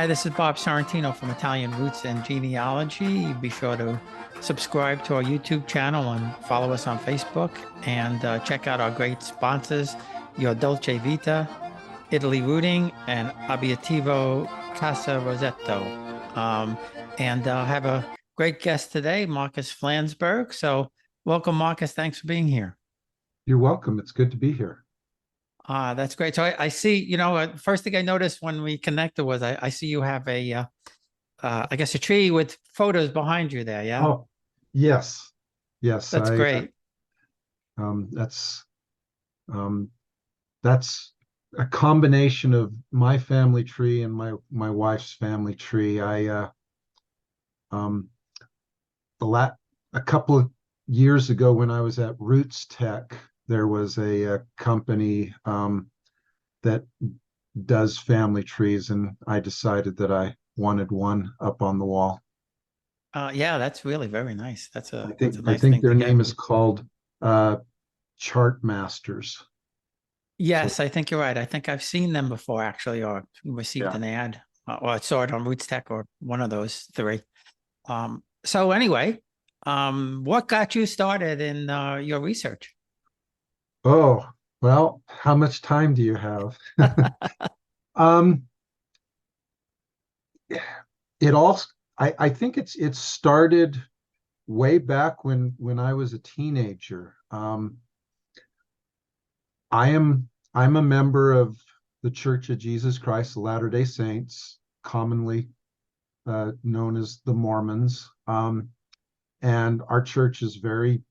Hi, this is Bob Sorrentino from Italian Roots and Genealogy. Be sure to subscribe to our YouTube channel and follow us on Facebook and check out our great sponsors, Your Dolce Vita, Italy Rooting, and Abiativo Casa Rosetto. And I have a great guest today, Marcus Flansburg. So welcome, Marcus. Thanks for being here. You're welcome. It's good to be here. That's great. So I see, first thing I noticed when we connected was I see you have I guess a tree with photos behind you there. Yeah, Oh, yes, yes. that's I great. um, that's um, that's a combination of my family tree and my wife's family tree. Um, the lat a couple of years ago when I was at Roots Tech, there was a company that does family trees, and I decided that I wanted one up on the wall. Yeah, that's really very nice. That's I a think I nice think thing their to name get. is called uh, Chart Masters. So Yes, I think you're right. I think I've seen them before actually, or received yeah. an ad, or I saw it on Roots Tech or one of those three. So anyway, what got you started in your research? Oh, well, how much time do you have? Um, it all I think it started way back when I was a teenager. I'm a member of the Church of Jesus Christ of Latter-day Saints, commonly known as the Mormons. And our church is very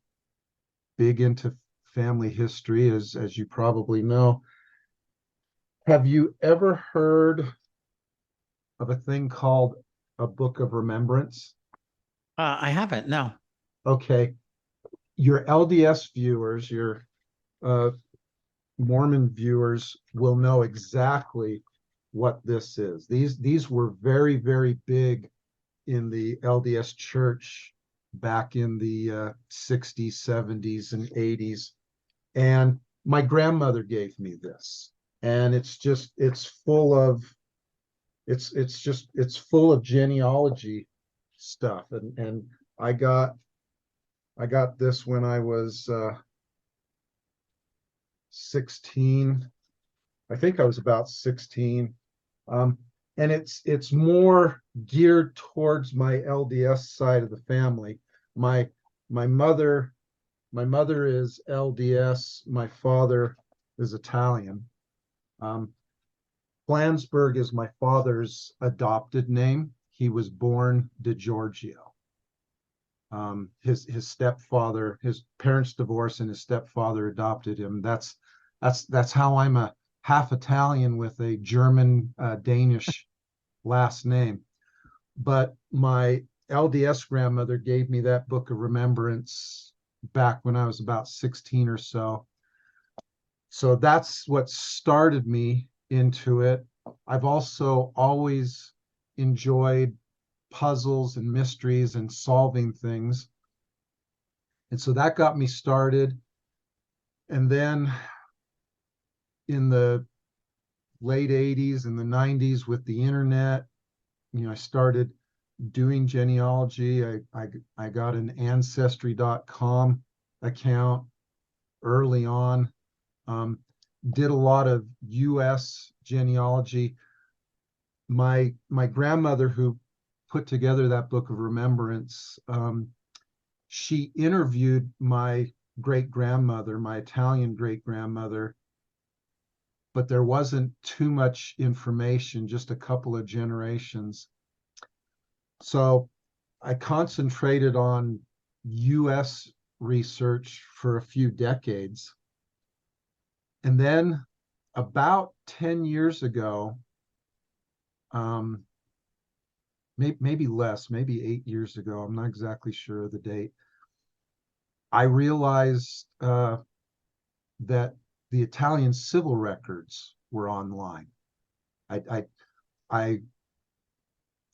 big into family history, as you probably know. Have you ever heard of a thing called a book of remembrance? I haven't, no. Okay, your LDS viewers, your uh, Mormon viewers will know exactly what this is. These were very, very big in the LDS church back in the 60s, 70s, and 80s. And my grandmother gave me this. And it's full of genealogy stuff. And I got I got this when I was 16. I think I was about 16. Um, and it's more geared towards my LDS side of the family. My my mother my mother is LDS. My father is Italian. Um, Flansburg is my father's adopted name. He was born DeGiorgio. His stepfather, his parents divorced, and his stepfather adopted him. That's how I'm a half Italian with a German Danish last name. But my LDS grandmother gave me that book of remembrance back when I was about 16 or so. So that's what started me into it. I've also always enjoyed puzzles and mysteries and solving things. And so that got me started. And then in the late 80s and the 90s with the internet, I started doing genealogy. I got an ancestry.com account early on. Did a lot of US genealogy. My grandmother, who put together that book of remembrance, she interviewed my great grandmother, my Italian great grandmother, but there wasn't too much information, just a couple of generations. So I concentrated on US research for a few decades. And then about 10 years ago, um, maybe less, maybe 8 years ago, I'm not exactly sure of the date, I realized that the Italian civil records were online. I, I, I,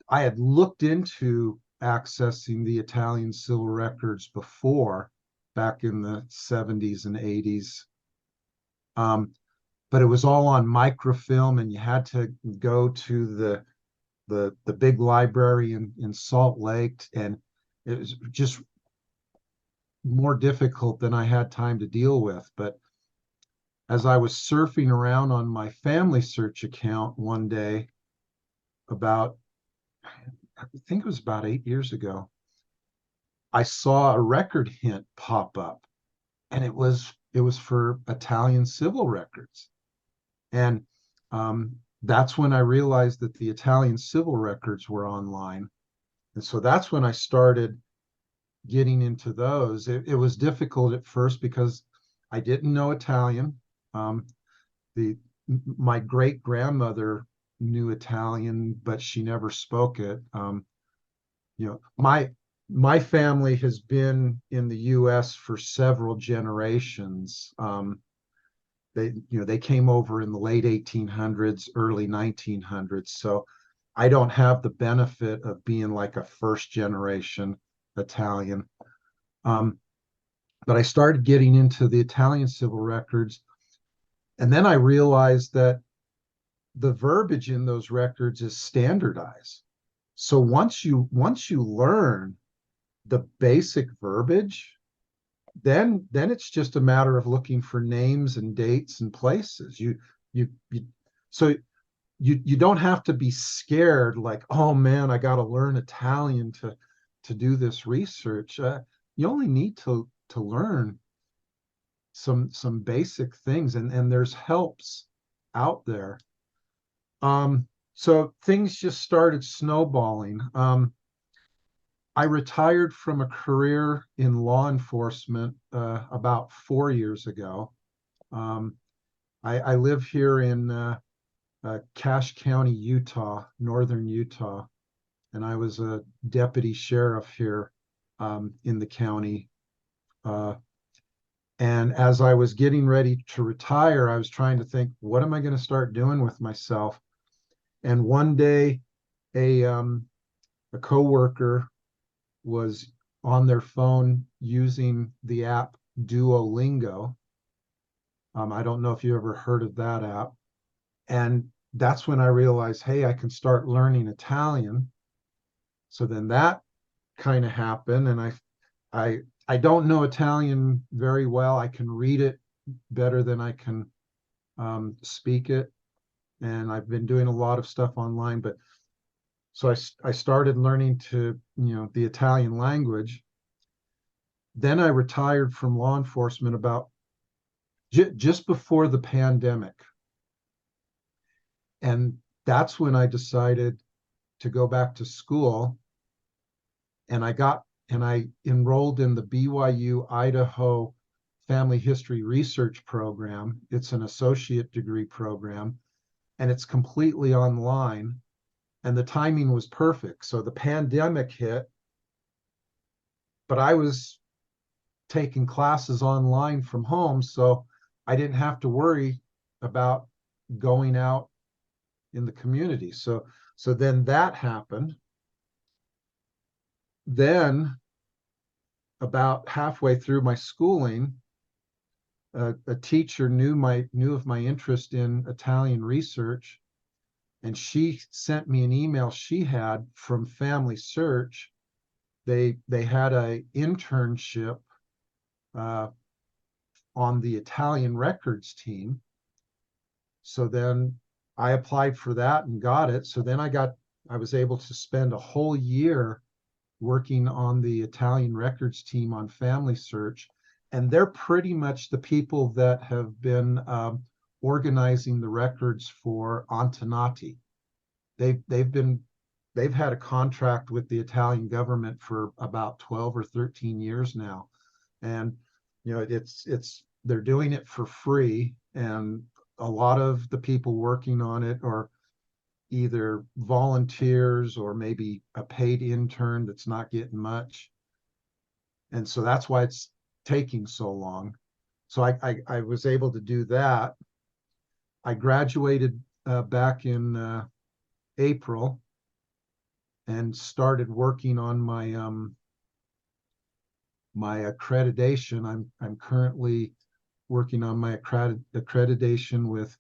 I had looked into accessing the Italian civil records before, back in the 70s and 80s. But it was all on microfilm, and you had to go to the the big library in Salt Lake, and it was just more difficult than I had time to deal with. But as I was surfing around on my family search account one day, about, I think it was about 8 years ago, I saw a record hint pop up, and it was for Italian civil records. And that's when I realized that the Italian civil records were online. And so that's when I started getting into those. It was difficult at first because I didn't know Italian. Um, the My great grandmother knew Italian, but she never spoke it. My family has been in the U.S. for several generations. They came over in the late 1800s, early 1900s. So I don't have the benefit of being like a first generation Italian. But I started getting into the Italian civil records, and then I realized that the verbiage in those records is standardized. So once you learn the basic verbiage, then it's just a matter of looking for names and dates and places. You so you don't have to be scared like, oh man, I got to learn Italian to do this research. You only need to learn some basic things, and there's helps out there. So things just started snowballing. I retired from a career in law enforcement about 4 years ago. I live here in Cache County, Utah, northern Utah, and I was a deputy sheriff here in the county. And as I was getting ready to retire, I was trying to think, what am I going to start doing with myself? And one day, a coworker was on their phone using the app Duolingo. I don't know if you ever heard of that app. And that's when I realized, hey, I can start learning Italian. So then that kind of happened, and I don't know Italian very well. I can read it better than I can speak it, and I've been doing a lot of stuff online. But so I started learning the Italian language. Then I retired from law enforcement about just before the pandemic. And that's when I decided to go back to school. And I enrolled in the BYU Idaho Family History Research Program. It's an associate degree program, and it's completely online. And the timing was perfect. So the pandemic hit, but I was taking classes online from home, so I didn't have to worry about going out in the community. So then that happened. Then about halfway through my schooling, a teacher knew of my interest in Italian research, and she sent me an email she had from Family Search. They had a internship on the Italian records team. So then I applied for that and got it. So then I was able to spend a whole year working on the Italian records team on Family Search. And they're pretty much the people that have been organizing the records for Antonati. They've had a contract with the Italian government for about 12 or 13 years now. And they're doing it for free, and a lot of the people working on it are either volunteers or maybe a paid intern that's not getting much. And so that's why it's taking so long. So I was able to do that. I graduated back in April and started working on my accreditation. I'm currently working on my accreditation with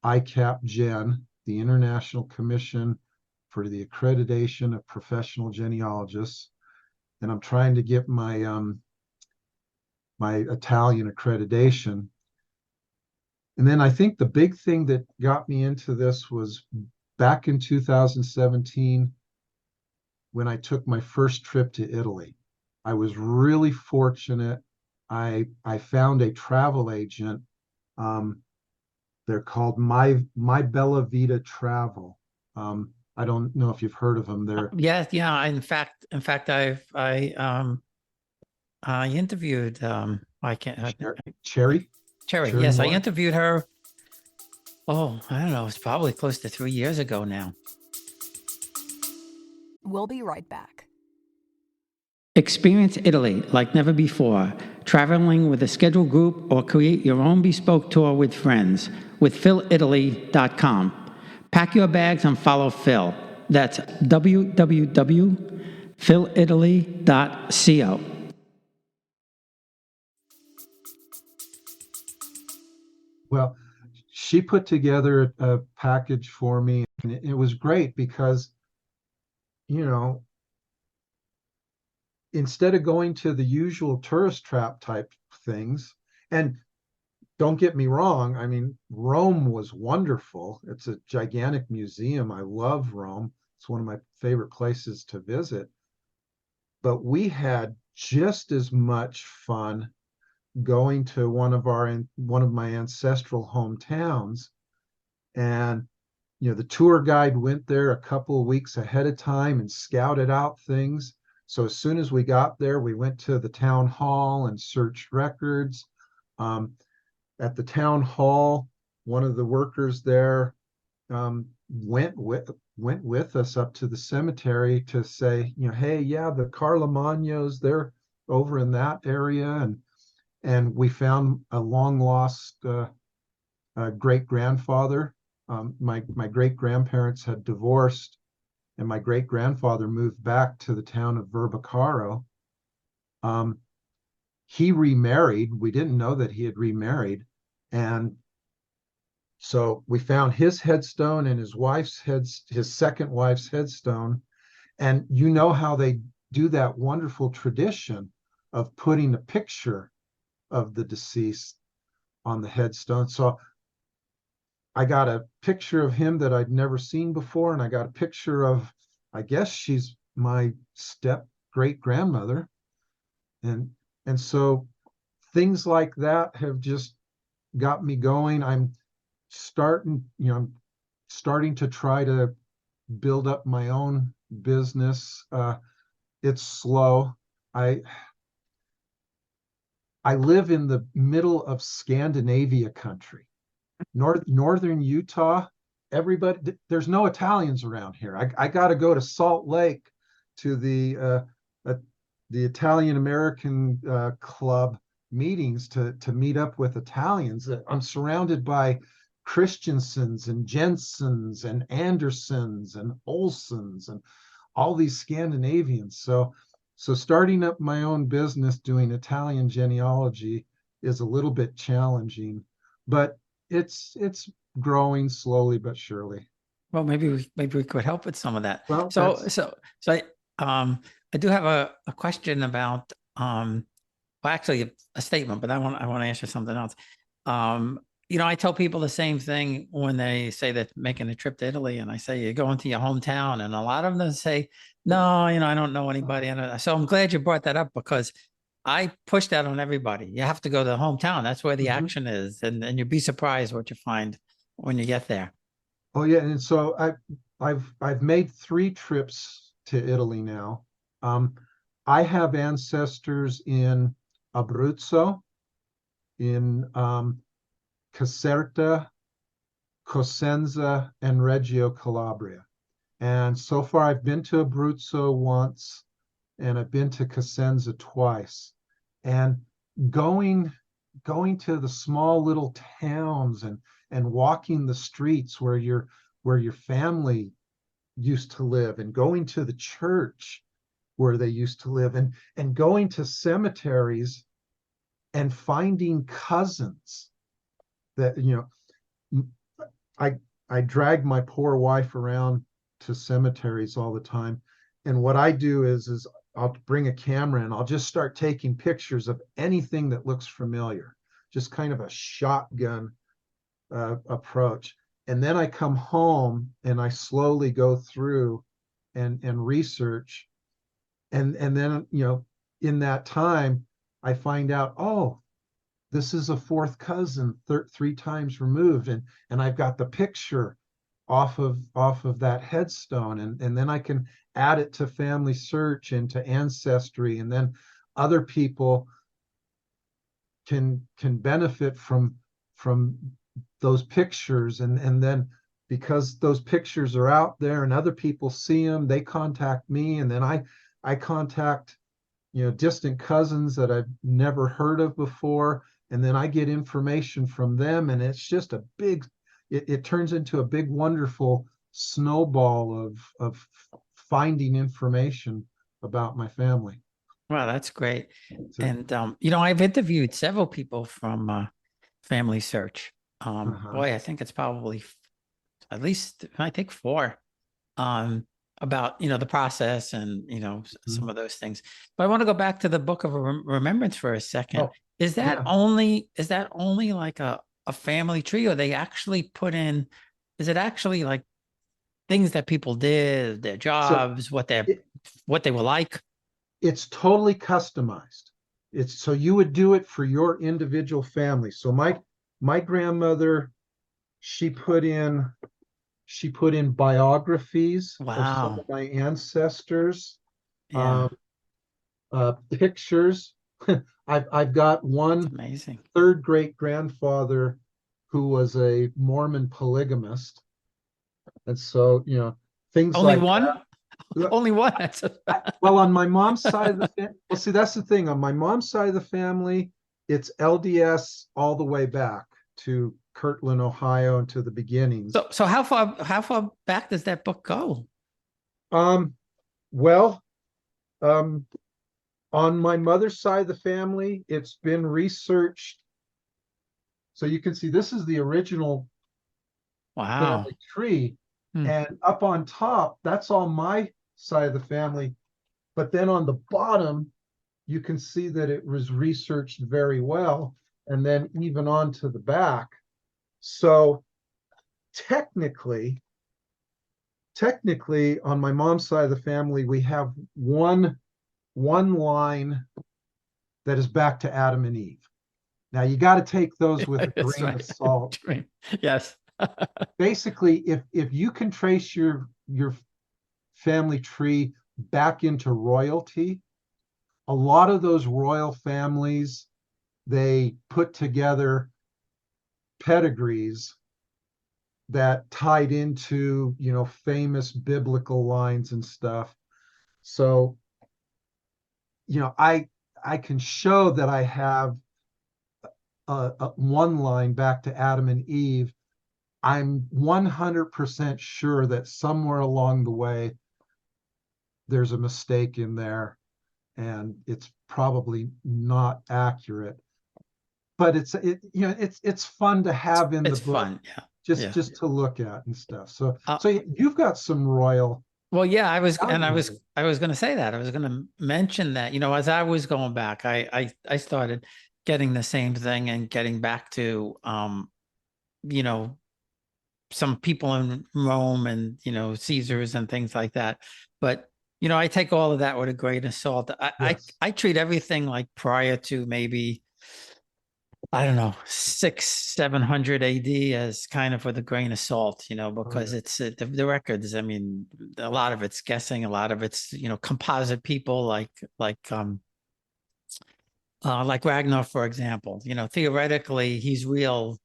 ICAP Gen, the International Commission for the accreditation of professional genealogists, and I'm trying to get my my Italian accreditation. And then I think the big thing that got me into this was back in 2017 when I took my first trip to Italy. I was really fortunate. I found a travel agent. They're called My Bella Vita Travel. I don't know if you've heard of them. They're Yeah. I interviewed I can't Cherry. Cherry. Cherry Yes, I Moore. interviewed her. Oh, I don't know. It's probably close to 3 years ago now. We'll be right back. Experience Italy like never before, traveling with a scheduled group or create your own bespoke tour with friends with philitaly.com. Pack your bags and follow Phil. That's www.philitaly.co. Well, she put together a package for me, and it was great because, you know, instead of going to the usual tourist trap type things, and don't get me wrong, I mean, Rome was wonderful. It's a gigantic museum. I love Rome. It's one of my favorite places to visit. But we had just as much fun going to one of my ancestral hometowns. And the tour guide went there a couple of weeks ahead of time and scouted out things. So as soon as we got there, we went to the town hall and searched records. At the town hall, one of the workers there went with us up to the cemetery to say, hey, yeah, the Carlomagnos, they're over in that area, and we found a long lost great grandfather. My great grandparents had divorced, and my great grandfather moved back to the town of Verbicaro. He remarried. We didn't know that he had remarried, and so we found his headstone and his second wife's headstone. And you know how they do that wonderful tradition of putting a picture of the deceased on the headstone. So I got a picture of him that I'd never seen before, and I got a picture of, I guess she's my step great grandmother. And so things like that have just got me going. I'm starting to try to build up my own business. It's slow. I live in the middle of Scandinavia country, northern Utah. Everybody, there's no Italians around here. I got to go to Salt Lake to the Italian American club meetings to meet up with Italians. I'm surrounded by Christiansens and Jensens and Andersons and Olsons and all these Scandinavians. So starting up my own business doing Italian genealogy is a little bit challenging, but it's growing slowly but surely. Well, maybe we could help with some of that. Well, So I do have a question about well, actually a statement, but I want to answer something else. I tell people the same thing when they say that making a trip to Italy, and I say you're going to your hometown, and a lot of them say, no, I don't know anybody. So I'm glad you brought that up, because I push that on everybody. You have to go to the hometown. That's where the action is, and you'd be surprised what you find when you get there. Oh yeah, and so I've made 3 trips to Italy now. I have ancestors in Abruzzo, in Caserta, Cosenza, and Reggio Calabria. And so far I've been to Abruzzo once, and I've been to Cosenza twice. And going to the small little towns and walking the streets where your family used to live, and going to the church where they used to live, and going to cemeteries and finding cousins that I dragged my poor wife around to cemeteries all the time. And what I do is I'll bring a camera and I'll just start taking pictures of anything that looks familiar, just kind of a shotgun approach. And then I come home and I slowly go through and research. And then, in that time, I find out, oh, this is a fourth cousin, 3 times removed, and I've got the picture off of that headstone, and then I can add it to Family Search and to Ancestry, and then other people can benefit from those pictures, and then because those pictures are out there and other people see them, they contact me, and then I contact distant cousins that I've never heard of before, and then I get information from them, and it's just a big, it turns into a big, wonderful snowball of finding information about my family. Wow, that's great. So, And I've interviewed several people from Family Search. Boy, I think it's probably at least, I think 4, about the process and some of those things. But I want to go back to the Book of Remembrance for a second. oh, Is that yeah. only like a family tree, or they actually put in? Is it actually like things that people did, their So jobs, what they were like? it's totally customized. It's so you would do it for your individual family. So my grandmother, she put in biographies of some Wow. of my ancestors, Yeah, pictures. I've got it's one amazing. third great grandfather who was a Mormon polygamist, and so things Only like one? that. Only one? Well, on my mom's side of the family, well, see, that's the thing. On my mom's side of the family, it's LDS all the way back to Kirtland, Ohio, and to the beginnings. So how far back does that book go? Um, well, um, on my mother's side of the family, it's been researched. So you can see this is the original Wow. family tree. Hmm. And up on top, that's all my side of the family. But then on the bottom, you can see that it was researched very well. And then even on to the back. So technically, on my mom's side of the family, we have one line that is back to Adam and Eve. Now you got to take those with a That's grain right. of salt. Yes. Basically, if you can trace your family tree back into royalty, a lot of those royal families, they put together pedigrees that tied into famous biblical lines and stuff. So I can show that I have one line back to Adam and Eve. I'm 100% sure that somewhere along the way there's a mistake in there, and it's probably not accurate. But it's fun to have in the It's book, fun. Yeah. Yeah. just to look at and stuff. So Uh, you've got some royal. well, yeah, Valuable. I was going to say that. I was going to mention that, as I was going back, I started getting the same thing and getting back to, you know, some people in Rome and, Caesars and things like that. But, I take all of that with a grain of salt. Yes. I treat everything like prior to maybe, I don't know, 700 AD as kind of with a grain of salt, because yeah. it's the records. I mean, a lot of it's guessing, a lot of it's, composite people like Ragnar, for example. Theoretically he's real,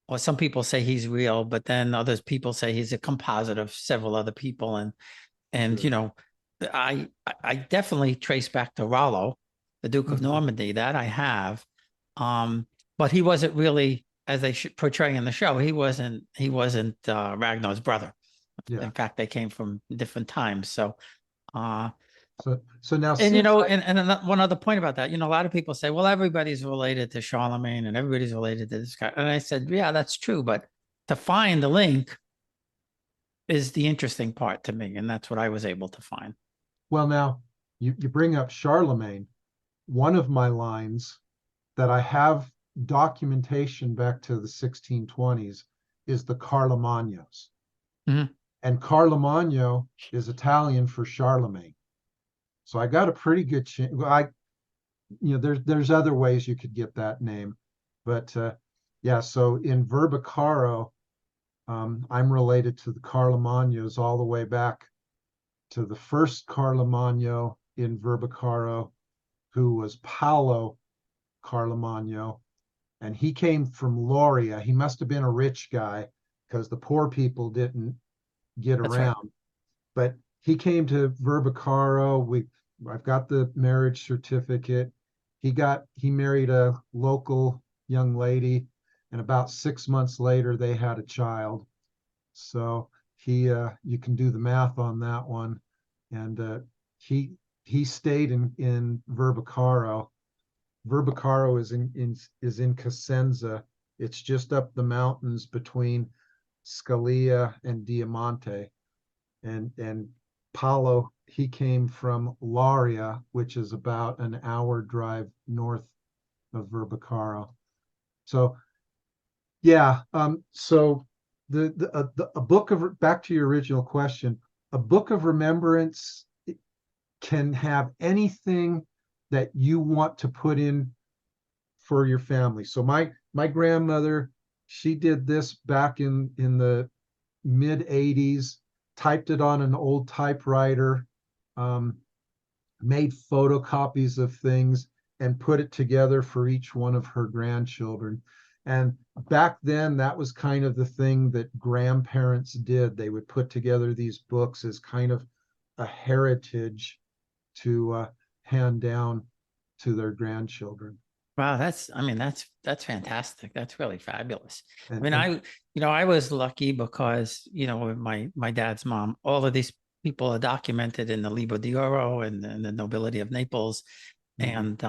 or some people say he's real, but then others people say he's a composite of several other people. And Sure. I definitely trace back to Rollo, the Duke of Mhm. Normandy, that I have. But he wasn't really, as they should portray in the show, he wasn't Ragnar's brother. Yeah. In fact, they came from different times. So uh So now and since one other point about that, a lot of people say, well, everybody's related to Charlemagne and everybody's related to this guy. And I said, yeah, that's true. But to find the link, is the interesting part to me, and that's what I was able to find. Well, now you bring up Charlemagne. One of my lines that I have documentation back to the 1620s is the Carlemagnos. Mhm. And Carlemagno is Italian for Charlemagne. So I got a pretty good chance. Well, there's other ways you could get that name, but yeah. So in Verbicaro, I'm related to the Carlemagnos all the way back to the first Carlemagno in Verbicaro, who was Paolo Carlemagno, and he came from Lauria. He must have been a rich guy because the poor people didn't get That's right. around. But he came to Verbicaro. I've got the marriage certificate. He married a local young lady, and about 6 months later they had a child. So you can do the math on that one. And he he stayed in Verbicaro. Verbicaro is in Cosenza. It's just up the mountains between Scalia and Diamante. And Paulo, he came from Lauria, which is about an hour drive north of Verbicaro. So yeah, so a book of, back to your original question, a book of remembrance can have anything that you want to put in for your family. So my grandmother, she did this back in the mid 80s, typed it on an old typewriter, um, made photocopies of things, and put it together for each one of her grandchildren. And back then, that was kind of the thing that grandparents did. They would put together these books as kind of a heritage to hand down to their grandchildren. Wow, I mean, that's fantastic. That's really fabulous. I And mean, and I was lucky because, with my dad's mom, all of these people are documented in the Libro di Oro and the nobility of Naples. mhm. And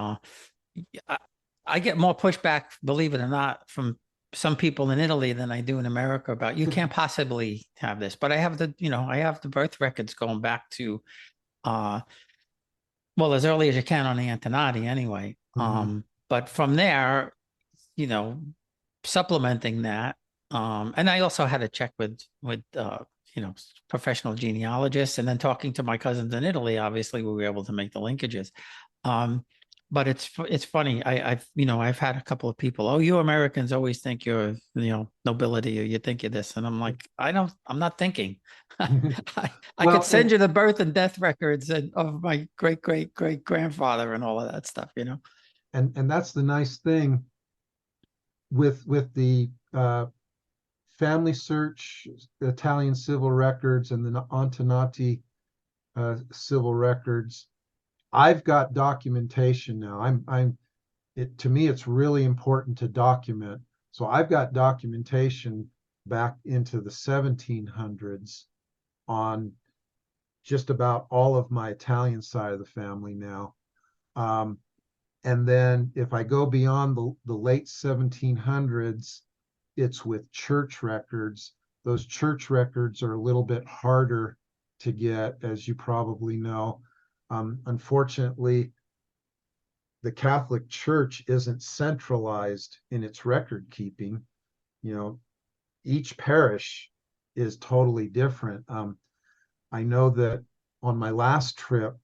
I, I get more pushback, believe it or not, from some people in Italy than I do in America about you can't possibly have this. But I have the birth records going back to uh well, as early as you can on the Antonati anyway. Mhm. But from there, you know, supplementing that. And I also had to check with professional genealogists, and then talking to my cousins in Italy. Obviously, we were able to make the linkages. Um, but it's funny. I've had a couple of people. Oh, you Americans always think you're nobility, or you think you're this, and I'm like, I'm not thinking. I could Well, send you the birth and death records of my great great great grandfather and all of that stuff. and that's the nice thing with the family search, Italian civil records, and the Antonati civil records. I've got documentation now. To me, it's really important to document. So I've got documentation back into the 1700s on just about all of my Italian side of the family now. Um, and then if I go beyond the late 1700s, it's with church records. Those church records are a little bit harder to get, as you probably know. Unfortunately, the Catholic Church isn't centralized in its record keeping. You know, each parish is totally different. I know that on my last trip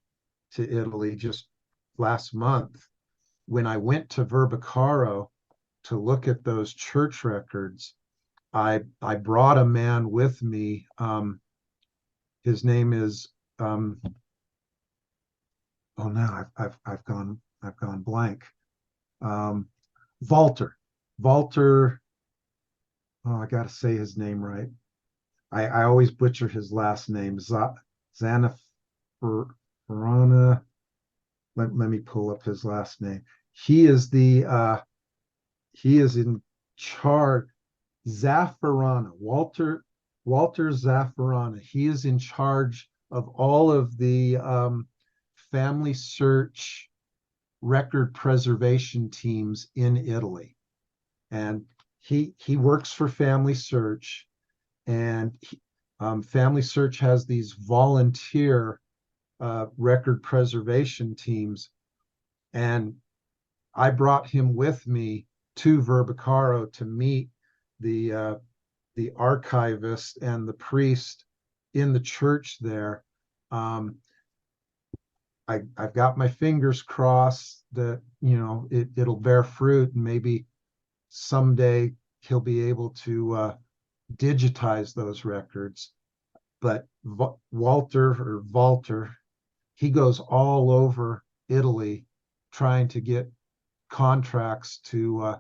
to Italy, just last month, when I went to Verbicaro to look at those church records, I brought a man with me. His name is oh no, I've gone blank. Um, Walter. Walter. Oh, I got to say his name right. I always butcher his last name. Zanafarana. Let me pull up his last name. He is he is in charge. Zaffarana, Walter Zaffarana. He is in charge of all of the family search record preservation teams in Italy, and he works for Family Search, and Family Search has these volunteer record preservation teams, and I brought him with me to Verbicaro to meet the archivist and the priest in the church there. I've got my fingers crossed that it'll bear fruit, and maybe someday he'll be able to digitize those records. But Walter, he goes all over Italy trying to get contracts to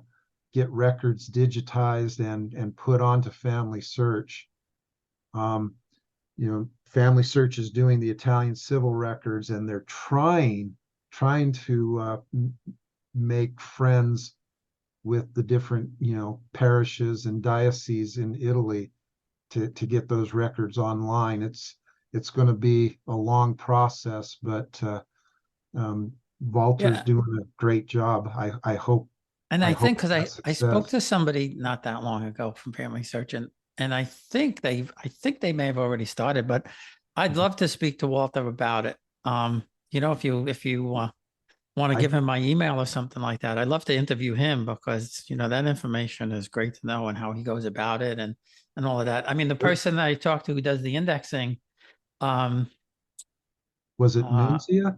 get records digitized and put onto Family Search. Family Search is doing the Italian civil records, and they're trying to make friends with the different parishes and dioceses in Italy to get those records online. It's going to be a long process, but Walter's Yeah. doing a great job. I hope And I I hope think because he I, has I spoke success. to somebody not that long ago from Family Search, and I think they may have already started, but I'd love to speak to Walter about it. If you want to I give him my email or something like that, I'd love to interview him because that information is great to know and how he goes about it and all of that. I mean, the person that I talked to who does the indexing, um, was it uh, Nunzia?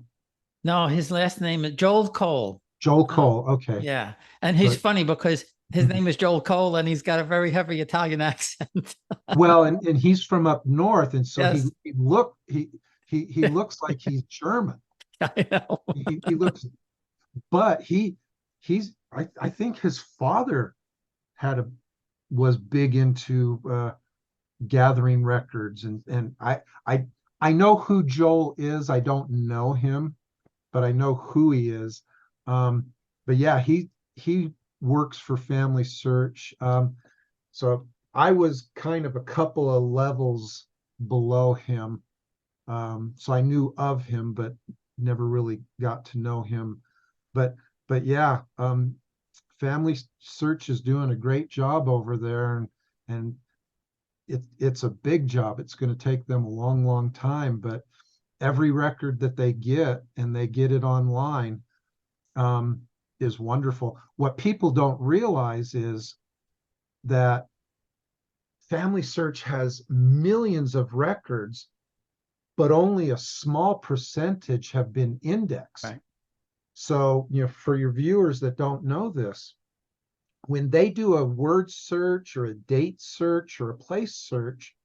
no, his last name is Joel Cole. Joel Uh, Cole. Okay. yeah. And he's So funny because his name is Joel Cole and he's got a very heavy Italian accent. well, and he's from up north, and so Yes, he looks like he's German. I know. He looks, but I think his father had a was big into gathering records, and I know who Joel is. I don't know him, but I know who he is. But yeah, he works for Family Search. So I was kind of a couple of levels below him. So I knew of him, but never really got to know him. But but yeah, Family Search is doing a great job over there, and it's a big job. It's going to take them a long, long time, but every record that they get and they get it online um, is wonderful. What people don't realize is that Family Search has millions of records, but only a small percentage have been indexed. Right. So, for your viewers that don't know this, when they do a word search or a date search or a place search,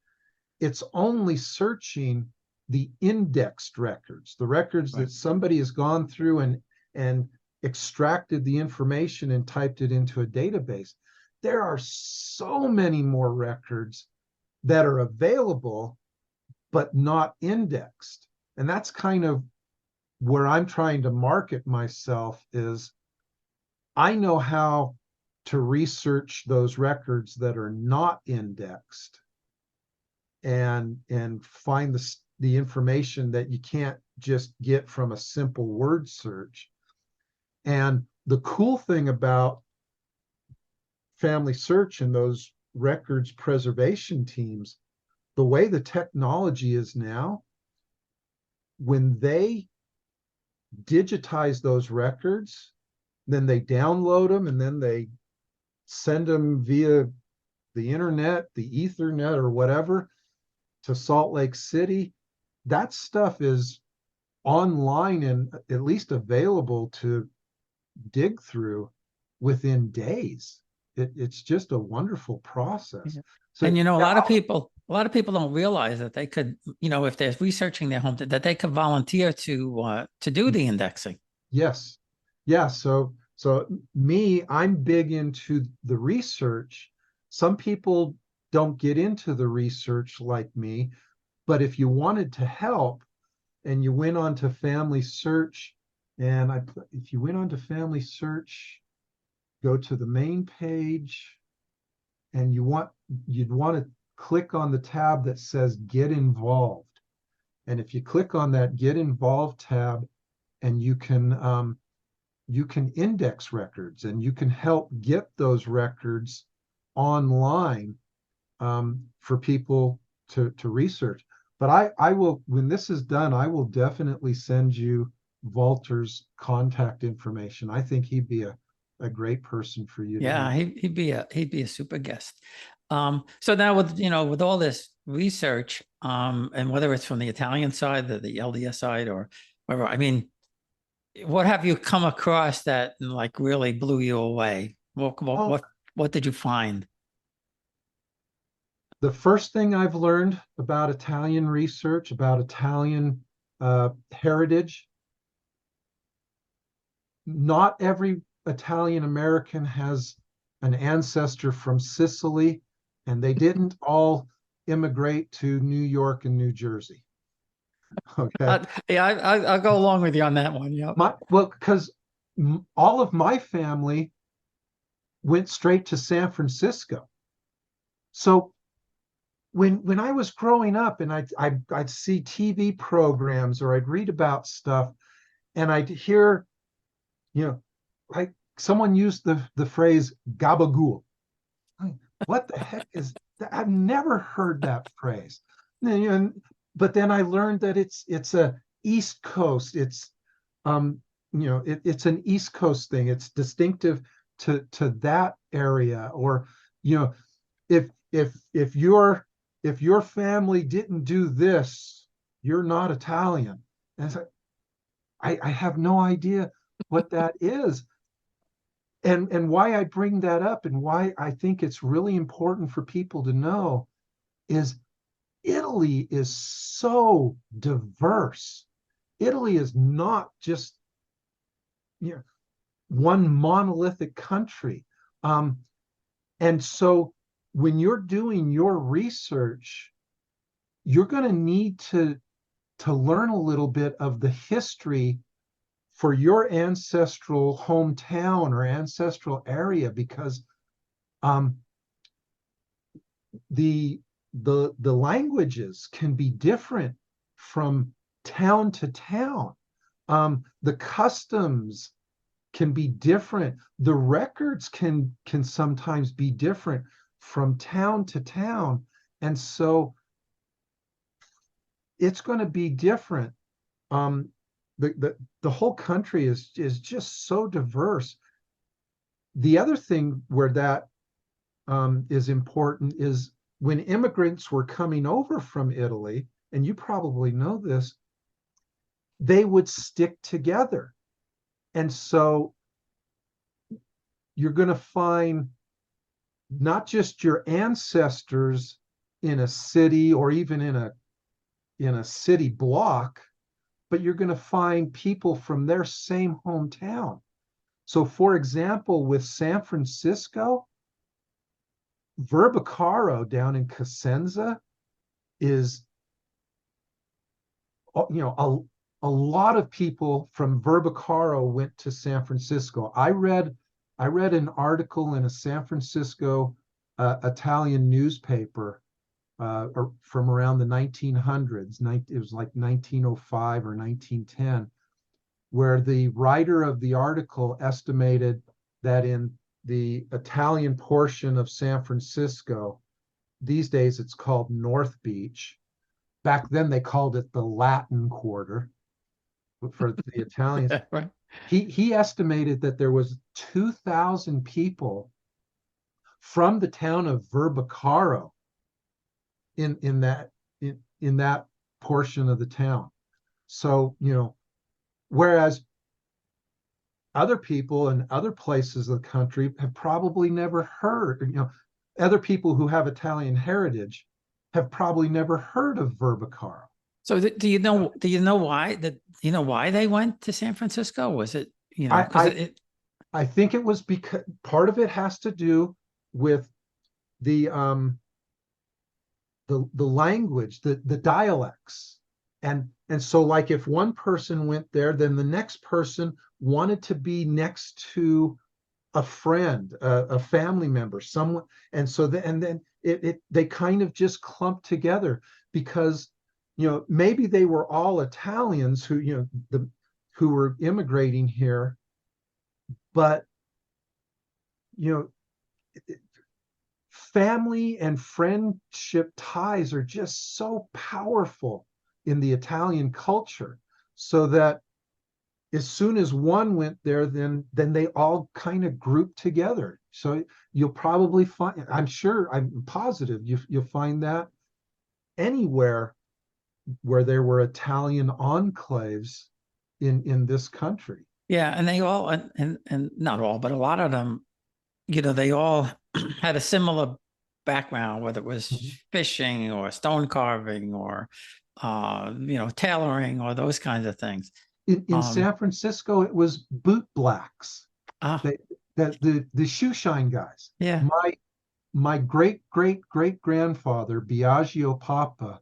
it's only searching the indexed records, the records Right. that somebody has gone through and extracted the information and typed it into a database. There are so many more records that are available but not indexed. And that's kind of where I'm trying to market myself is I know how to research those records that are not indexed and find the information that you can't just get from a simple word search. And the cool thing about Family Search and those records preservation teams, the way the technology is now, when they digitize those records, then they download them and then they send them via the internet, the Ethernet, or whatever to Salt Lake City. That stuff is online and at least available to dig through within days. It's just a wonderful process. Yeah. So And a yeah, lot of people don't realize that they could, if they're researching their home, that they could volunteer to do the indexing. yes, yeah. So me, I'm big into the research. Some people don't get into the research like me, but if you wanted to help and you went on to Family Search, and if you went on to Family Search, go to the main page, and you'd want to click on the tab that says Get Involved. And if you click on that Get Involved tab, and you can index records and you can help get those records online for people to research. But I will, when this is done, I will definitely send you Walter's contact information. I think he'd be a great person for you to Yeah, meet. he'd be a super guest. So now with with all this research, and whether it's from the Italian side, the LDS side, or whatever, I mean, what have you come across that like really blew you away? Oh, What did you find? the first thing I've learned about Italian research, about Italian heritage, not every Italian American has an ancestor from Sicily, and they didn't all immigrate to New York and New Jersey. Okay. Yeah, I'll go along with you on that one. Yep. Well, because all of my family went straight to San Francisco. So when I was growing up and I'd see TV programs or I'd read about stuff and I'd hear, like someone used the phrase gabagool. What the heck is that? I've never heard that phrase. But then I learned that it's a East Coast. It's an East Coast thing. It's distinctive to that area. Or you know, if your family didn't do this, you're not Italian. And it's like, I have no idea what that is. And why I bring that up and why I think it's really important for people to know is Italy is so diverse. Italy is not just one monolithic country. And so when you're doing your research, you're going to need to learn a little bit of the history for your ancestral hometown or ancestral area, because um, the languages can be different from town to town. The customs can be different. The records can sometimes be different from town to town, and so it's going to be different. Um, the whole country is just so diverse. The other thing where that is important is when immigrants were coming over from Italy, and you probably know this, they would stick together. And so you're going to find not just your ancestors in a city or even in a city block, but you're going to find people from their same hometown. So for example, with San Francisco, Verbicaro down in Cosenza is, a lot of people from Verbicaro went to San Francisco. I read an article in a San Francisco Italian newspaper from around the 1900s. It was like 1905 or 1910, where the writer of the article estimated that in the Italian portion of San Francisco, these days it's called North Beach. Back then they called it the Latin Quarter for the Italians. Right. He estimated that there was 2,000 people from the town of Verbicaro in that portion of the town. So, whereas other people in other places of the country have probably never heard, other people who have Italian heritage have probably never heard of Verbicaro. So do you know why they went to San Francisco? Was it, I, because I I think it was because part of it has to do with the the language, the dialects. And so like if one person went there, then the next person wanted to be next to a friend, a family member, someone. And so and then they kind of just clumped together because maybe they were all Italians who were immigrating here, but you know family and friendship ties are just so powerful in the Italian culture, so that as soon as one went there, then they all kind of grouped together. So you'll probably find, I'm positive you'll find that anywhere where there were Italian enclaves in this country. Yeah, and they all and not all, but a lot of them, they all had a similar background, whether it was Mhm. fishing or stone carving or tailoring or those kinds of things. In San Francisco, it was boot blacks. Ah, They, the shoe shine guys. yeah. My great grandfather, Biagio Papa,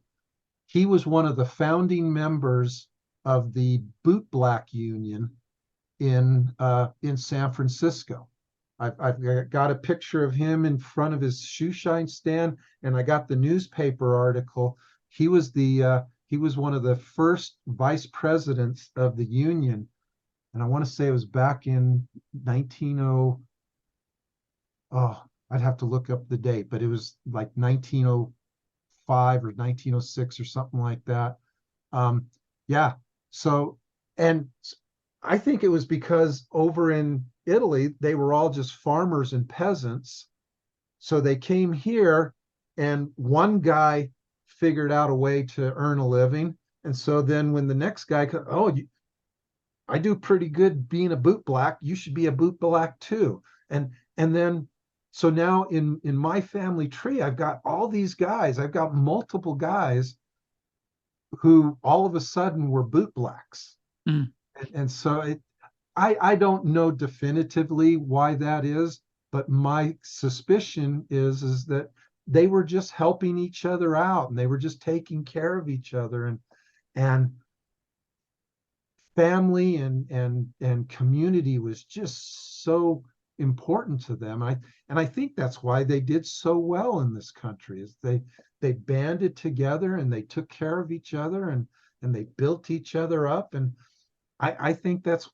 he was one of the founding members of the boot black union in San Francisco. I've got a picture of him in front of his shoe shine stand, and I got the newspaper article. He was one of the first vice presidents of the union, and I want to say it was back in 190. Oh, I'd have to look up the date, but it was like 1905 or 1906 or something like that. Yeah. So, and I think it was because over in Italy, they were all just farmers and peasants. So they came here, and one guy figured out a way to earn a living. And so then when the next guy, I do pretty good being a boot black. You should be a boot black too. And then so now in my family tree, I've got all these guys. I've got multiple guys who all of a sudden were boot blacks. Mm. And so I don't know definitively why that is, but my suspicion is that they were just helping each other out, and they were just taking care of each other, and family and community was just so important to them. I think that's why they did so well in this country, is they banded together and they took care of each other, and they built each other up. And I think that's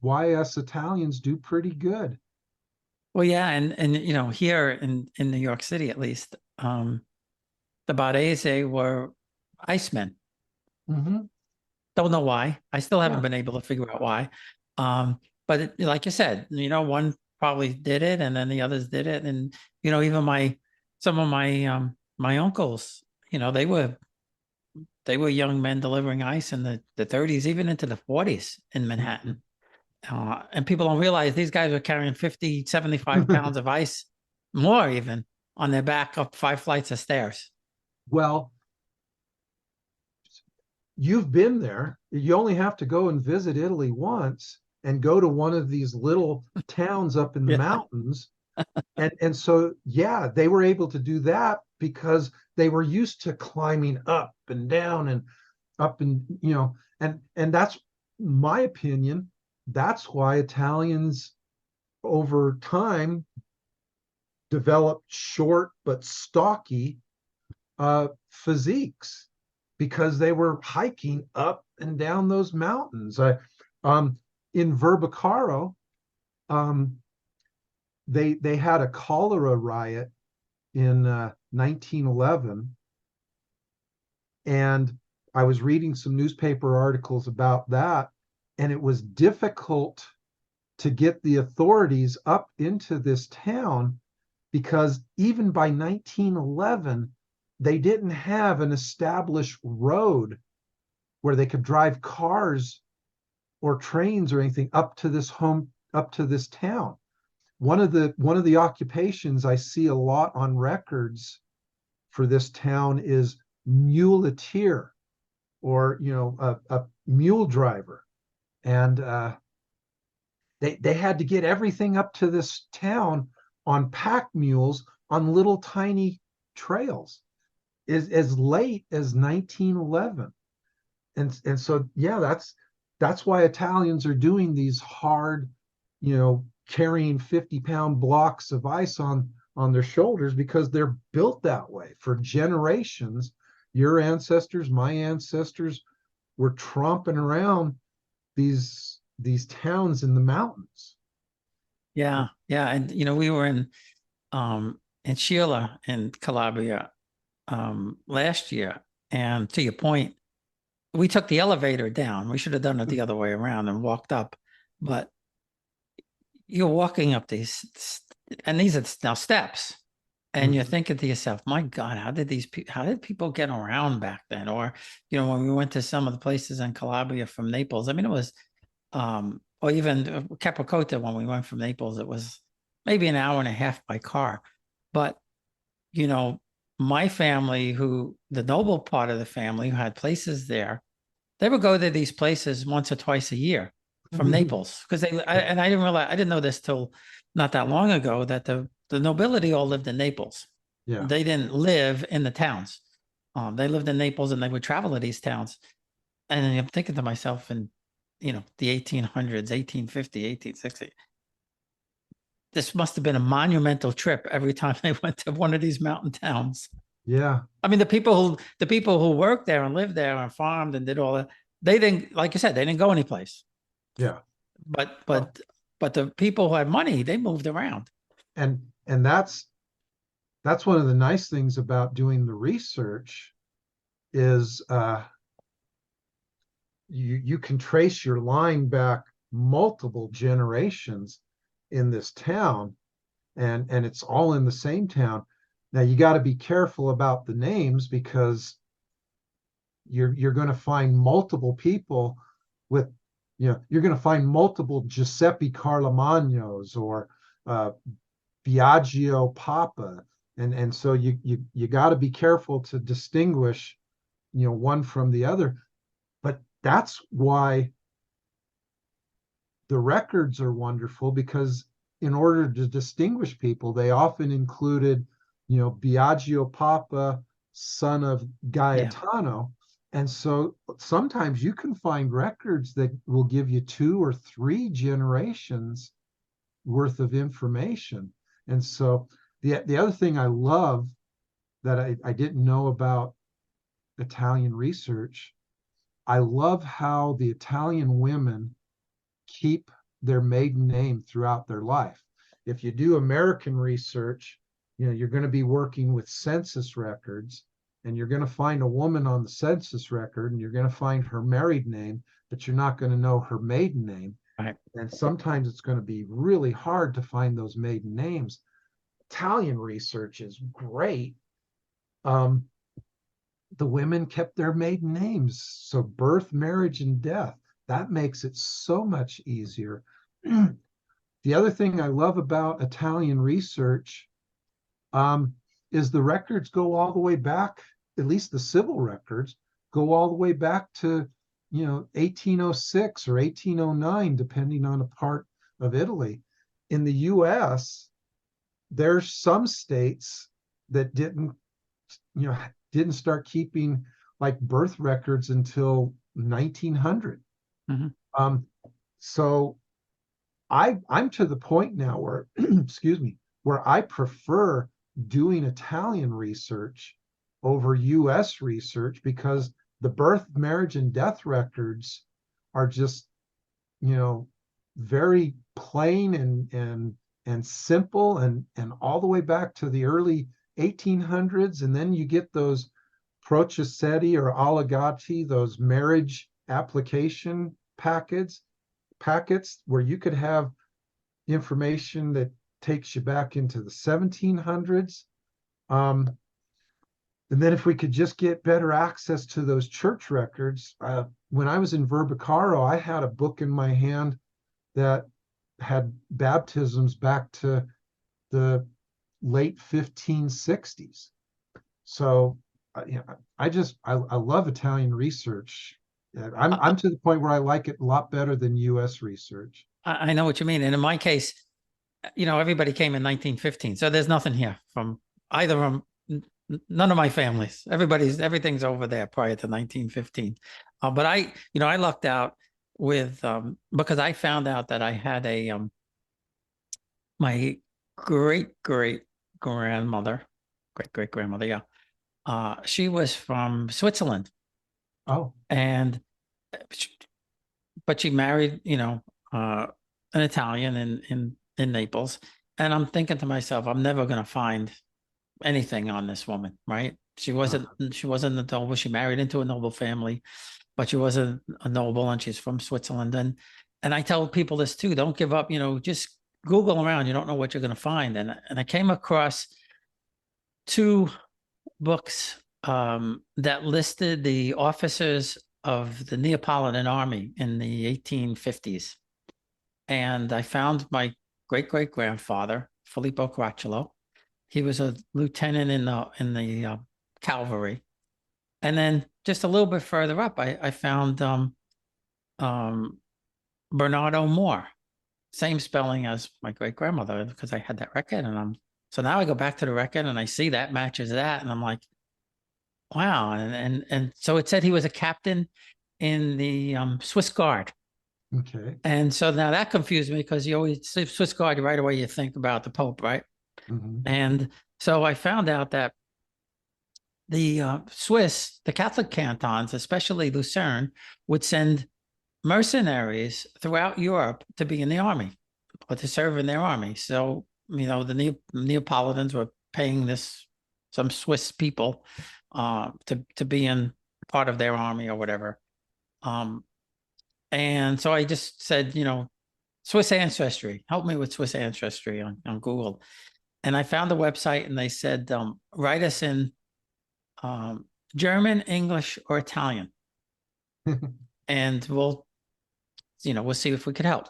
why us Italians do pretty good. Well, yeah, and here in New York City, at least, the Barese were icemen. Hmm. Don't know why. I still haven't Yeah. been able to figure out why. But like you said, one probably did it, and then the others did it, and even some of my uncles, they were young men delivering ice in the 30s, even into the 40s in Manhattan. And people don't realize these guys are carrying 50, 75 pounds of ice, more even, on their back up 5 flights of stairs. Well, you've been there. You only have to go and visit Italy once and go to one of these little towns up in the Yeah. mountains. And so, yeah, they were able to do that because they were used to climbing up and down and up, and and that's my opinion. That's why Italians over time developed short but stocky physiques, because they were hiking up and down those mountains. Um, in Verbicaro, um, they had a cholera riot in 1911, and I was reading some newspaper articles about that, and it was difficult to get the authorities up into this town, because even by 1911, they didn't have an established road where they could drive cars or trains or anything up to this town. One of the occupations I see a lot on records for this town is muleteer, or a mule driver. And they had to get everything up to this town on pack mules on little tiny trails as late as 1911. And so, yeah, that's why Italians are doing these hard, carrying 50-pound blocks of ice on their shoulders, because they're built that way for generations. Your ancestors, my ancestors, were tromping around these towns in the mountains. Yeah, yeah, and we were in Sheila in Calabria last year. And to your point, we took the elevator down. We should have done it the other way around and walked up. But you're walking up these, and these are now steps. And you're thinking to yourself, my God, how did people get around back then? Or, when we went to some of the places in Calabria from Naples, I mean, it was, or even Capricotta, when we went from Naples, it was maybe an hour and a half by car. But, my family, the noble part of the family who had places there, they would go to these places once or twice a year from Naples, because I didn't know this till not that long ago, that the nobility all lived in Naples. Yeah. They didn't live in the towns. They lived in Naples and they would travel to these towns. And I'm thinking to myself, in the 1800s, 1850, 1860, this must have been a monumental trip every time they went to one of these mountain towns. Yeah. I mean, the people who worked there and lived there and farmed and did all that, they didn't, like you said, they didn't go anyplace. Yeah. But the people who had money, they moved around. And that's one of the nice things about doing the research is you can trace your line back multiple generations in this town, and it's all in the same town. Now you got to be careful about the names, because you're going to find multiple people with, you're going to find multiple Giuseppe Carlamagnos or Biagio Papa, and so you got to be careful to distinguish, one from the other. But that's why the records are wonderful, because in order to distinguish people, they often included, Biagio Papa, son of Gaetano. Yeah. And so sometimes you can find records that will give you 2 or 3 generations worth of information. And so the other thing I love that I didn't know about Italian research, I love how the Italian women keep their maiden name throughout their life. If you do American research, you're going to be working with census records, and you're going to find a woman on the census record, and you're going to find her married name, but you're not going to know her maiden name. Right. And sometimes it's going to be really hard to find those maiden names. Italian research is great. The women kept their maiden names. So birth, marriage, and death, that makes it so much easier. The other thing I love about Italian research is the records go all the way back, at least the civil records go all the way back to 1806 or 1809, depending on a part of Italy. In the US, there's some states that didn't start keeping like birth records until 1900. So I'm to the point now where excuse me, where I prefer doing Italian research over US research, because the birth, marriage, and death records are just very plain and simple, and all the way back to the early 1800s. And then you get those processetti or allegati, those marriage application packets where you could have information that takes you back into the 1700s. And then if we could just get better access to those church records, when I was in Verbicaro, I had a book in my hand that had baptisms back to the late 1560s. So I love Italian research. I'm to the point where I like it a lot better than US research. I know what you mean. And in my case, everybody came in 1915. So there's nothing here from either of them. None of my families. Everything's over there prior to 1915. But I lucked out with because I found out that I had my great grandmother, yeah. She was from Switzerland. Oh. And but she married, an Italian in Naples. And I'm thinking to myself, I'm never going to find anything on this woman, right? She wasn't a noble. She married into a noble family, but she wasn't a noble, and she's from Switzerland. And I tell people this too: don't give up. Just Google around. You don't know what you're going to find. And I came across two books that listed the officers of the Neapolitan army in the 1850s. And I found my great great grandfather, Filippo Caracciolo. He was a lieutenant in the cavalry. And then just a little bit further up, I found um, Bernardo Moore, same spelling as my great grandmother, because I had that record. So now I go back to the record and I see that matches that, and I'm like, wow. And so it said he was a captain in the Swiss Guard. Okay. And so now that confused me, because you always see Swiss Guard right away, you think about the Pope, right? Hmm. And so I found out that the Catholic cantons, especially Lucerne, would send mercenaries throughout Europe to be in the army or to serve in their army. So, the Neapolitans were paying some Swiss people to be in part of their army or whatever. Um, and so I just said, Swiss ancestry, help me with Swiss ancestry on Google. And I found the website, and they said, write us in um, German, English, or Italian, and we'll see if we could help.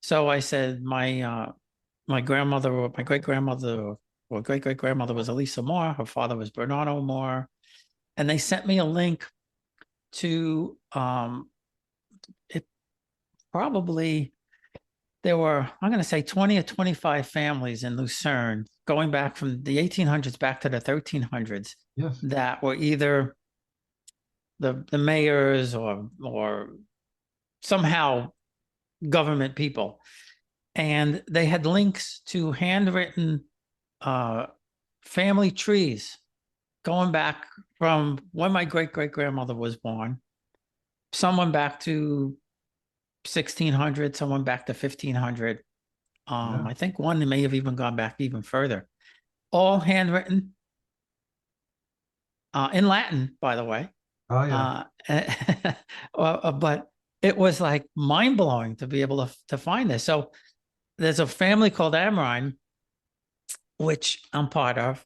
So I said, my grandmother, or my great grandmother, or great great grandmother was Elisa Moore. Her father was Bernardo Moore, and they sent me a link to it. Probably there were, I'm going to say, 20 or 25 families in Lucerne, going back from the 1800s back to the 1300s, Yes. that were either the mayors or somehow government people, and they had links to handwritten uh, family trees going back from when my great great grandmother was born, someone back to 1600, someone back to 1500. Yeah. I think one may have even gone back even further, all handwritten in Latin, by the way. Oh yeah. Uh, but it was like mind blowing to be able to find this. So there's a family called Amrine, which I'm part of,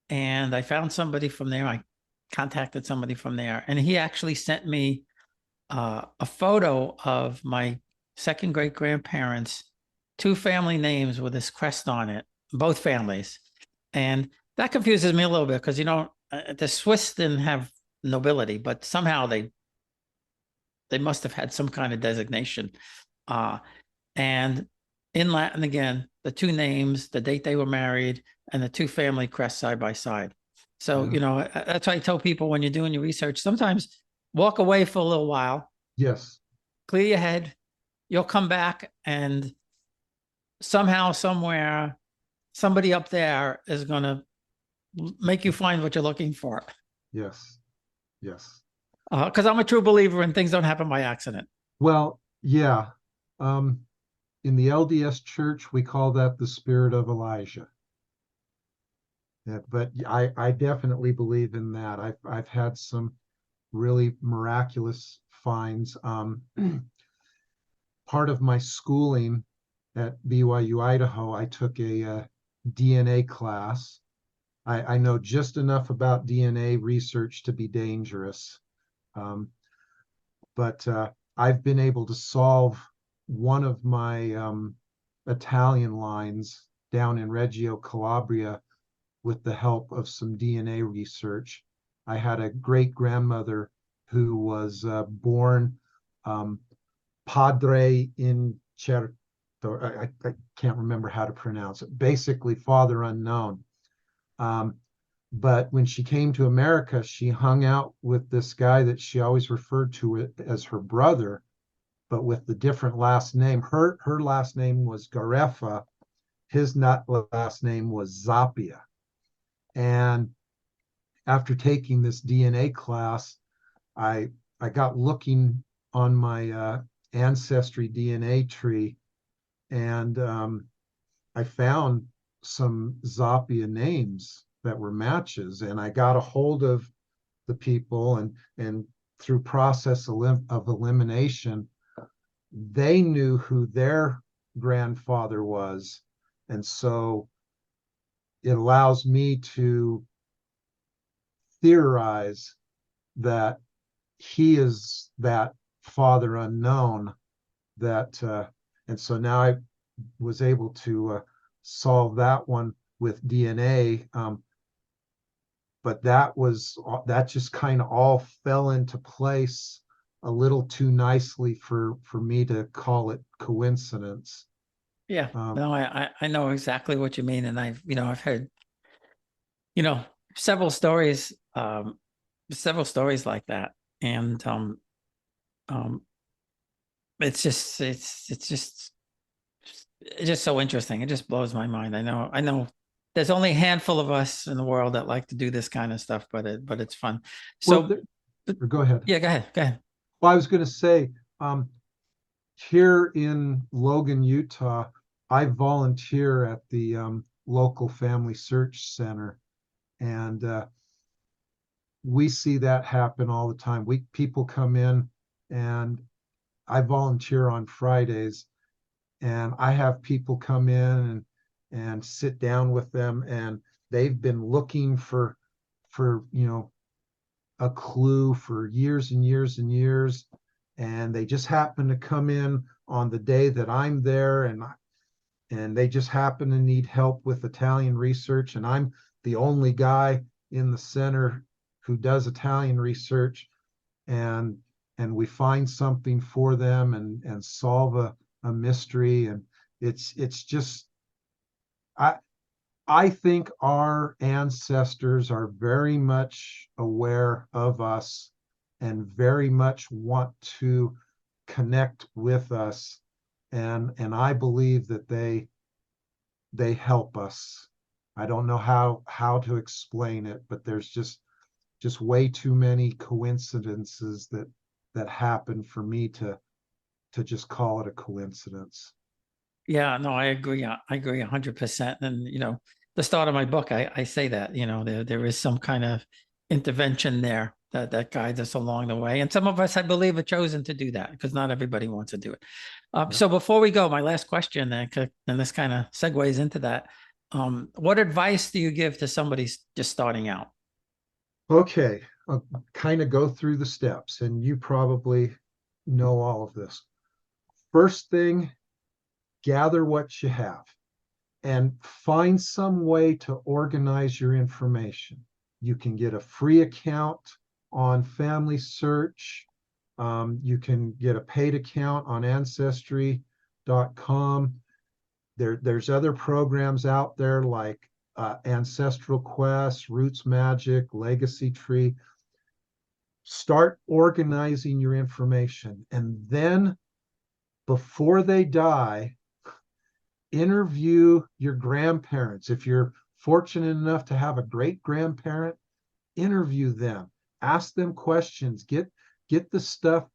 and I found somebody from there. I contacted somebody from there, and he actually sent me a photo of my second great grandparents, two family names with this crest on it, both families. And that confuses me a little bit, because, the Swiss didn't have nobility, but somehow they must have had some kind of designation. Uh, and in Latin, again, the two names, the date they were married, and the two family crests side by side. So, Yeah. that's why I tell people, when you're doing your research, sometimes walk away for a little while, Yes. clear your head, you'll come back, and somehow, somewhere, somebody up there is going to make you find what you're looking for. Yes. Yes. Because I'm a true believer in things don't happen by accident. Well, yeah. Um, in the LDS church, we call that the spirit of Elijah. Yeah, but I definitely believe in that. I've had some really miraculous finds. Part of my schooling at BYU Idaho, I took a DNA class. I know just enough about DNA research to be dangerous, um, but I've been able to solve one of my Italian lines down in Reggio Calabria with the help of some DNA research. I had a great grandmother who was born um, Padre in Certo. I can't remember how to pronounce it. Basically, father unknown. Um, but when she came to America, she hung out with this guy that she always referred to as her brother, but with the different last name. Her last name was Garefa. His not last name was Zapia. And after taking this DNA class, I got looking on my ancestry DNA tree, and I found some Zappia names that were matches, and I got a hold of the people, and through process of elimination, they knew who their grandfather was, and so it allows me to theorize that he is that father unknown that and so now I was able to solve that one with DNA. But that just kind of all fell into place a little too nicely for me to call it coincidence. Yeah, no, I know exactly what you mean, and I've heard, several stories, like that, and um, it's just so interesting. It just blows my mind. I know. There's only a handful of us in the world that like to do this kind of stuff, but it's fun. Well, So, go ahead. yeah, go ahead. Go ahead. Well, I was going to say, here in Logan, Utah, I volunteer at the local family search center, and we see that happen all the time. People come in, and I volunteer on Fridays, and I have people come in and sit down with them, and they've been looking for a clue for years and years and years, and they just happen to come in on the day that I'm there, and they just happen to need help with Italian research, and I'm the only guy in the center who does Italian research, and we find something for them and solve a mystery. And it's just, I I think our ancestors are very much aware of us and very much want to connect with us, and I believe that they help us. I don't know how to explain it, but there's just way too many coincidences that happen for me to just call it a coincidence. Yeah, no, I agree. I agree 100%. And the start of my book, I say that there is some kind of intervention there that guides us along the way, and some of us, I believe, are chosen to do that because not everybody wants to do it. So before we go, my last question, and this kind of segues into that. What advice do you give to somebody just starting out? Okay, I'll kind of go through the steps, and you probably know all of this. First thing, gather what you have and find some way to organize your information. You can get a free account on Family Search. You can get a paid account on Ancestry.com. There's other programs out there like Ancestral Quest, Roots Magic, Legacy Tree. Start organizing your information, and then before they die, interview your grandparents. If you're fortunate enough to have a great grandparent, interview them, ask them questions, get the stuff,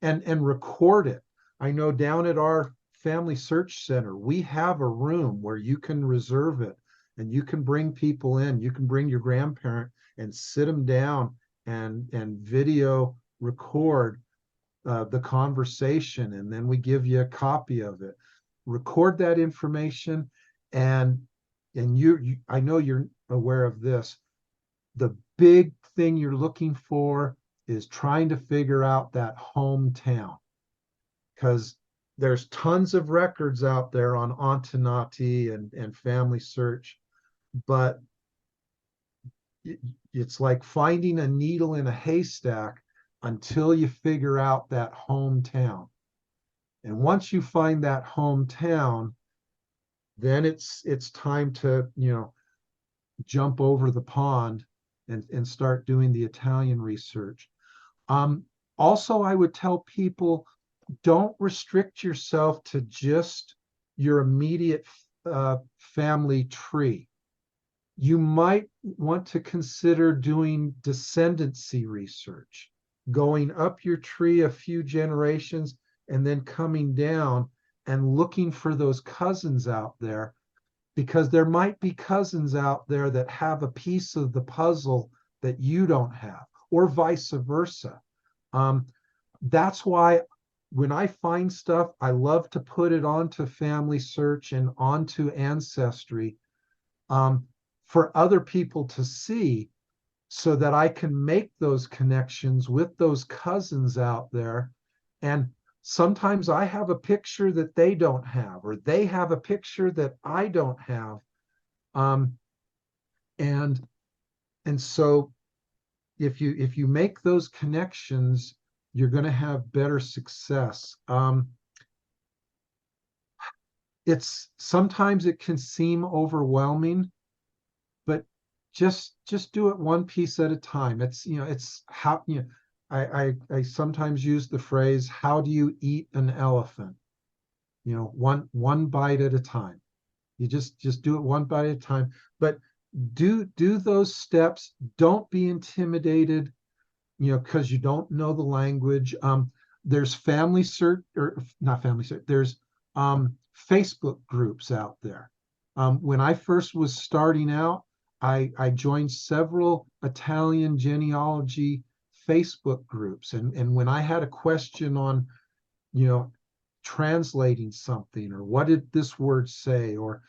and record it. I know down at our family search center, we have a room where you can reserve it, and you can bring people in. You can bring your grandparent and sit them down and video record the conversation, and then we give you a copy of it. Record that information, and I know you're aware of this. The big thing you're looking for is trying to figure out that hometown, because there's tons of records out there on Antenati and Family Search, but it's like finding a needle in a haystack until you figure out that hometown. And once you find that hometown, then it's time to jump over the pond and start doing the Italian research. Also, I would tell people, don't restrict yourself to just your immediate family tree. You might want to consider doing descendancy research, going up your tree a few generations and then coming down and looking for those cousins out there, because there might be cousins out there that have a piece of the puzzle that you don't have, or vice versa. That's why when I find stuff, I love to put it onto Family Search and onto Ancestry, for other people to see, so that I can make those connections with those cousins out there. And sometimes I have a picture that they don't have, or they have a picture that I don't have. Um, and so if you make those connections, you're going to have better success. It's sometimes it can seem overwhelming, but just do it one piece at a time. It's how, I sometimes use the phrase, how do you eat an elephant? One bite at a time. You just do it one bite at a time. But do those steps. Don't be intimidated, because you don't know the language. There's Family Search, or not Family Search. There's Facebook groups out there. When I first was starting out, I joined several Italian genealogy Facebook groups, and when I had a question on, translating something, or what did this word say, or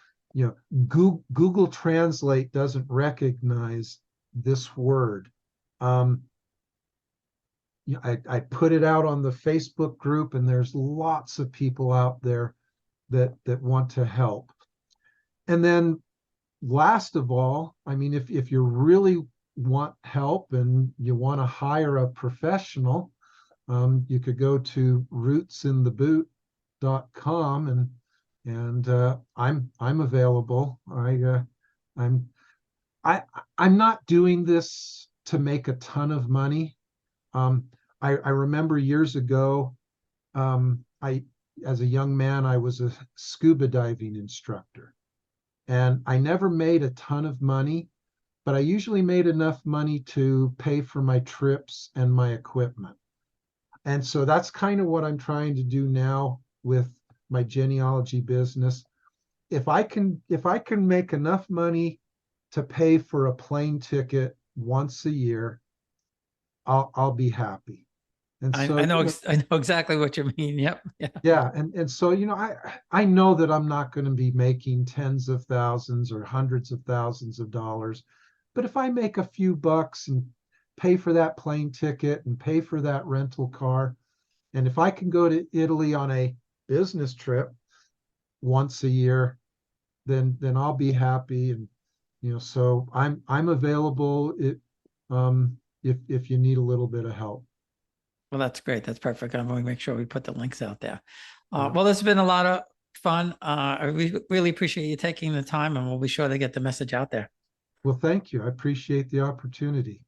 Google Translate doesn't recognize this word. I put it out on the Facebook group, and there's lots of people out there that want to help. And then last of all, I mean, if you really want help and you want to hire a professional, you could go to rootsintheboot.com, and I'm available. I'm not doing this to make a ton of money. I remember years ago, as a young man, I was a scuba diving instructor, and I never made a ton of money, but I usually made enough money to pay for my trips and my equipment. And so that's kind of what I'm trying to do now with my genealogy business. If I can make enough money to pay for a plane ticket once a year, I'll be happy. And so, I know I know exactly what you mean. Yep. Yeah. yeah, and so, I know that I'm not going to be making tens of thousands or hundreds of thousands of dollars, but if I make a few bucks and pay for that plane ticket and pay for that rental car, and if I can go to Italy on a business trip once a year, then I'll be happy. And so I'm available, if you need a little bit of help. Well, that's great. That's perfect. I'm going to make sure we put the links out there. Yeah. Well, this has been a lot of fun. I really appreciate you taking the time, and we'll be sure to get the message out there. Well, thank you. I appreciate the opportunity.